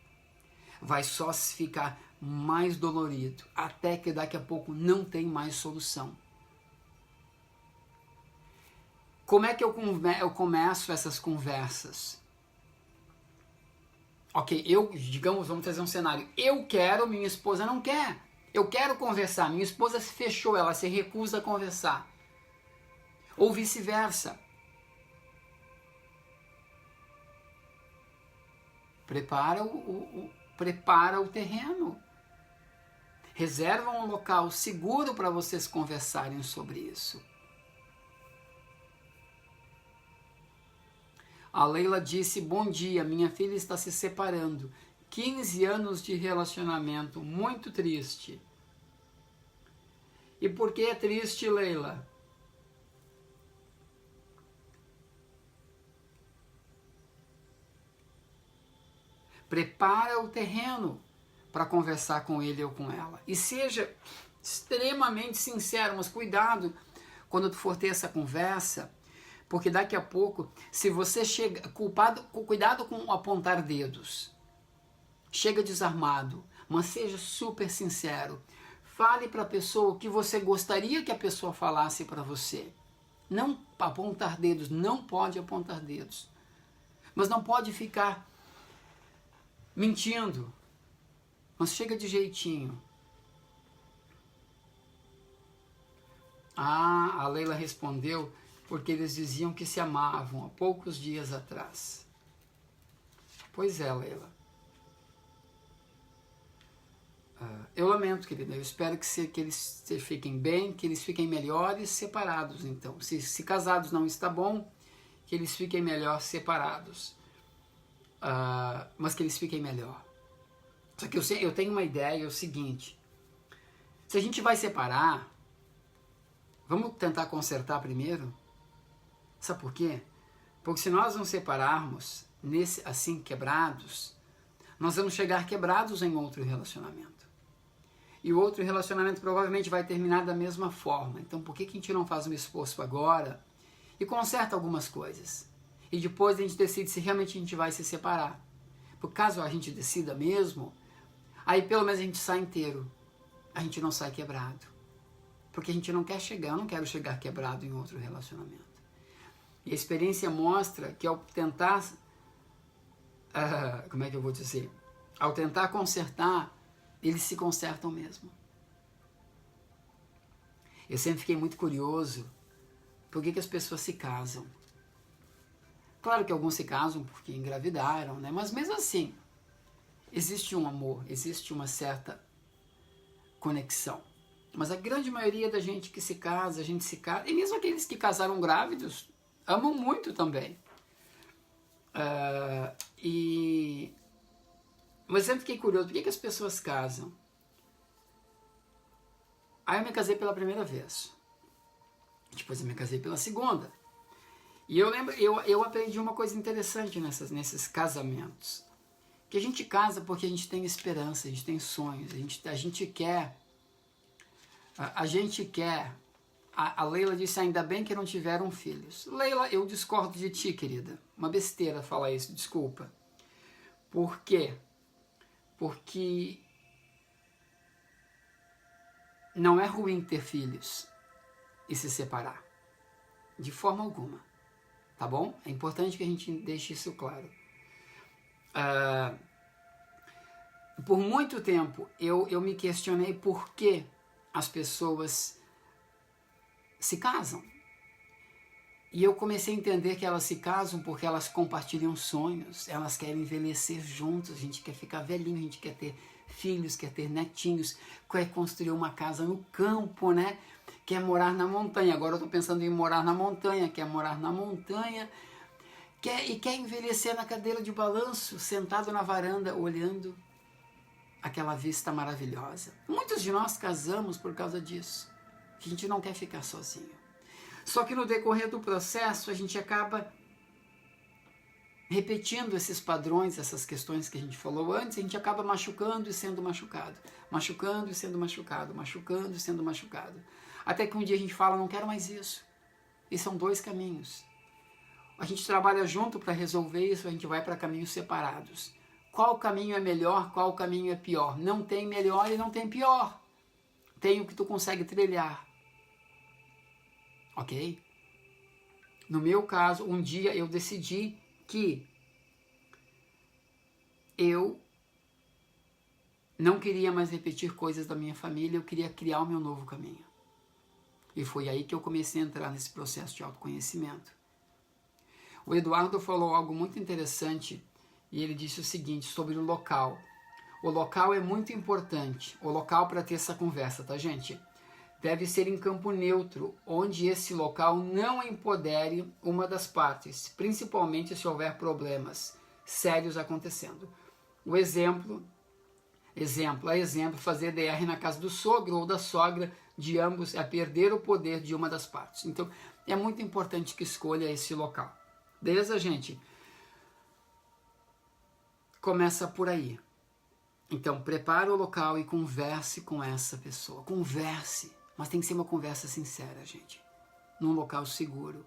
Vai só ficar mais dolorido, até que daqui a pouco não tem mais solução. Como é que eu começo essas conversas? Ok, digamos, vamos fazer um cenário. Eu quero, minha esposa não quer. Eu quero conversar, minha esposa se fechou, ela se recusa a conversar. Ou vice-versa. Prepara o terreno. Reserva um local seguro para vocês conversarem sobre isso. A Leila disse, bom dia, minha filha está se separando. 15 anos de relacionamento, muito triste. E por que é triste, Leila? Prepara o terreno para conversar com ele ou com ela. E seja extremamente sincero, mas cuidado quando tu for ter essa conversa, porque daqui a pouco, se você chega cuidado com apontar dedos. Chega desarmado, mas seja super sincero. Fale para a pessoa o que você gostaria que a pessoa falasse para você. Não apontar dedos, não pode apontar dedos. Mas não pode ficar mentindo. Mas chega de jeitinho. Ah, a Leila respondeu porque eles diziam que se amavam há poucos dias atrás. Pois é, Leila. Eu lamento, querida. Eu espero que eles fiquem bem, que eles fiquem melhores separados, então. Se casados não está bom, que eles fiquem melhor separados. Mas que eles fiquem melhor. Só que eu tenho uma ideia, é o seguinte. Se a gente vai separar, vamos tentar consertar primeiro? Sabe por quê? Porque se nós nos separarmos, assim, quebrados, nós vamos chegar quebrados em outro relacionamento. E o outro relacionamento provavelmente vai terminar da mesma forma. Então por que a gente não faz um esforço agora e conserta algumas coisas? E depois a gente decide se realmente a gente vai se separar. Porque caso a gente decida mesmo, aí pelo menos a gente sai inteiro. A gente não sai quebrado. Porque a gente não quer chegar, eu não quero chegar quebrado em outro relacionamento. E a experiência mostra que ao tentar, como é que eu vou dizer? ao tentar consertar, eles se consertam mesmo. Eu sempre fiquei muito curioso por que as pessoas se casam. Claro que alguns se casam porque engravidaram, né? Mas mesmo assim, existe um amor, existe uma certa conexão. Mas a grande maioria da gente que se casa, a gente se casa, e mesmo aqueles que casaram grávidos, amam muito também. Mas eu sempre fiquei curioso, por que as pessoas casam? Aí eu me casei pela primeira vez. Depois eu me casei pela segunda. E eu lembro, eu aprendi uma coisa interessante nesses casamentos. Que a gente casa porque a gente tem esperança, a gente tem sonhos, a gente quer. A Leila disse, ainda bem que não tiveram filhos. Leila, eu discordo de ti, querida. Uma besteira falar isso, desculpa. Por quê? Porque não é ruim ter filhos e se separar. De forma alguma. Tá bom? É importante que a gente deixe isso claro. Por muito tempo eu me questionei por que as pessoas se casam. E eu comecei a entender que elas se casam porque elas compartilham sonhos, elas querem envelhecer juntos, a gente quer ficar velhinho, a gente quer ter filhos, quer ter netinhos, quer construir uma casa no campo, né? Quer morar na montanha. Agora eu estou pensando em morar na montanha, quer morar na montanha, quer envelhecer na cadeira de balanço, sentado na varanda, olhando aquela vista maravilhosa. Muitos de nós casamos por causa disso, que a gente não quer ficar sozinho. Só que no decorrer do processo a gente acaba repetindo esses padrões, essas questões que a gente falou antes, a gente acaba machucando e sendo machucado, machucando e sendo machucado, machucando e sendo machucado. Até que um dia a gente fala, não quero mais isso. E são dois caminhos. A gente trabalha junto para resolver isso, a gente vai para caminhos separados. Qual caminho é melhor, qual caminho é pior? Não tem melhor e não tem pior. Tem o que tu consegue trilhar. Ok? No meu caso, um dia eu decidi que eu não queria mais repetir coisas da minha família, eu queria criar o meu novo caminho. E foi aí que eu comecei a entrar nesse processo de autoconhecimento. O Eduardo falou algo muito interessante e ele disse o seguinte sobre o local. O local é muito importante, o local para ter essa conversa, tá, gente? Deve ser em campo neutro, onde esse local não empodere uma das partes, principalmente se houver problemas sérios acontecendo. O exemplo, fazer DR na casa do sogro ou da sogra, de ambos, é perder o poder de uma das partes. Então, é muito importante que escolha esse local. Beleza, gente? Começa por aí. Então, prepare o local e converse com essa pessoa. Converse. Mas tem que ser uma conversa sincera, gente. Num local seguro.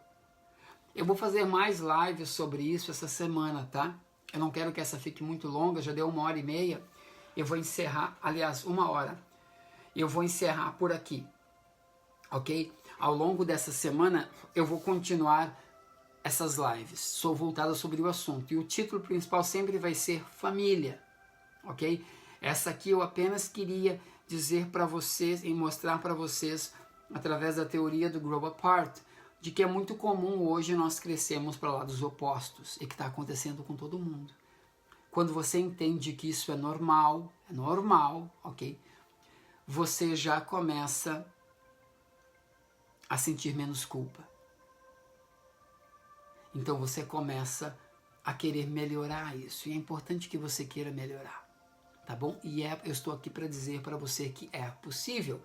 Eu vou fazer mais lives sobre isso essa semana, tá? Eu não quero que essa fique muito longa, já deu 1h30. Eu vou encerrar, aliás, 1 hora. Eu vou encerrar por aqui, ok? Ao longo dessa semana, eu vou continuar essas lives. Sou voltada sobre o assunto. E o título principal sempre vai ser família, ok? Essa aqui eu apenas queria dizer para vocês e mostrar para vocês, através da teoria do Grow Apart, de que é muito comum hoje nós crescermos para lados opostos e que está acontecendo com todo mundo. Quando você entende que isso é normal, ok? Você já começa a sentir menos culpa. Então você começa a querer melhorar isso. E é importante que você queira melhorar. Tá bom? E eu estou aqui para dizer para você que é possível.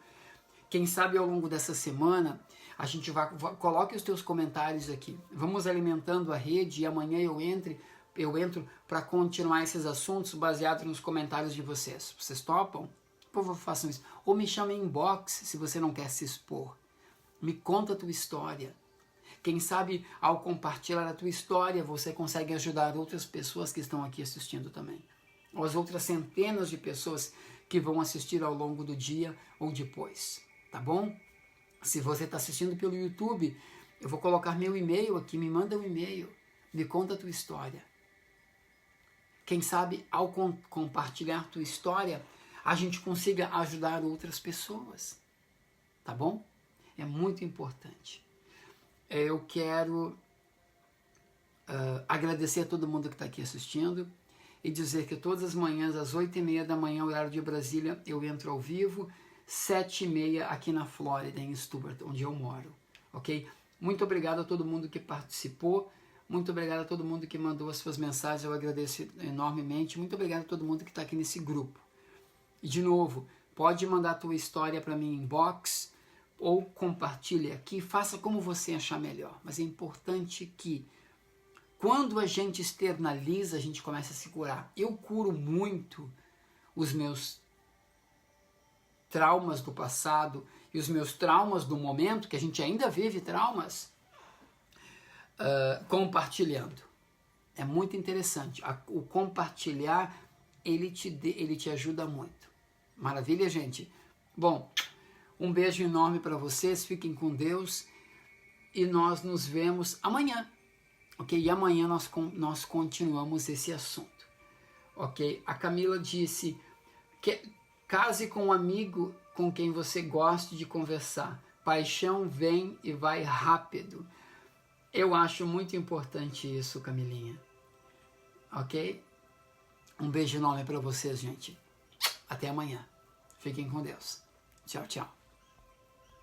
Quem sabe ao longo dessa semana a gente coloque os teus comentários aqui. Vamos alimentando a rede e amanhã eu entro para continuar esses assuntos baseados nos comentários de vocês. Vocês topam? Por favor, façam isso. Ou me chamem em inbox se você não quer se expor. Me conta a tua história. Quem sabe ao compartilhar a tua história você consegue ajudar outras pessoas que estão aqui assistindo também. Ou as outras centenas de pessoas que vão assistir ao longo do dia ou depois, tá bom? Se você está assistindo pelo YouTube, eu vou colocar meu e-mail aqui, me manda um e-mail, me conta a tua história. quem sabe ao compartilhar tua história, a gente consiga ajudar outras pessoas, tá bom? É muito importante. Eu quero agradecer a todo mundo que está aqui assistindo e dizer que todas as manhãs, às 8h30 da manhã, horário de Brasília, eu entro ao vivo, 7h30 aqui na Flórida, em Stuart, onde eu moro, ok? Muito obrigado a todo mundo que participou, muito obrigado a todo mundo que mandou as suas mensagens, eu agradeço enormemente, muito obrigado a todo mundo que está aqui nesse grupo. E de novo, pode mandar a tua história para mim em inbox, ou compartilhe aqui, faça como você achar melhor, mas é importante que quando a gente externaliza, a gente começa a se curar. Eu curo muito os meus traumas do passado e os meus traumas do momento, que a gente ainda vive traumas, compartilhando. É muito interessante. O compartilhar, ele te ajuda muito. Maravilha, gente? Bom, um beijo enorme para vocês, fiquem com Deus e nós nos vemos amanhã. Ok? E amanhã nós continuamos esse assunto. Ok? A Camila disse que case com um amigo com quem você goste de conversar. Paixão vem e vai rápido. Eu acho muito importante isso, Camilinha. Ok? Um beijo enorme para vocês, gente. Até amanhã. Fiquem com Deus. Tchau, tchau.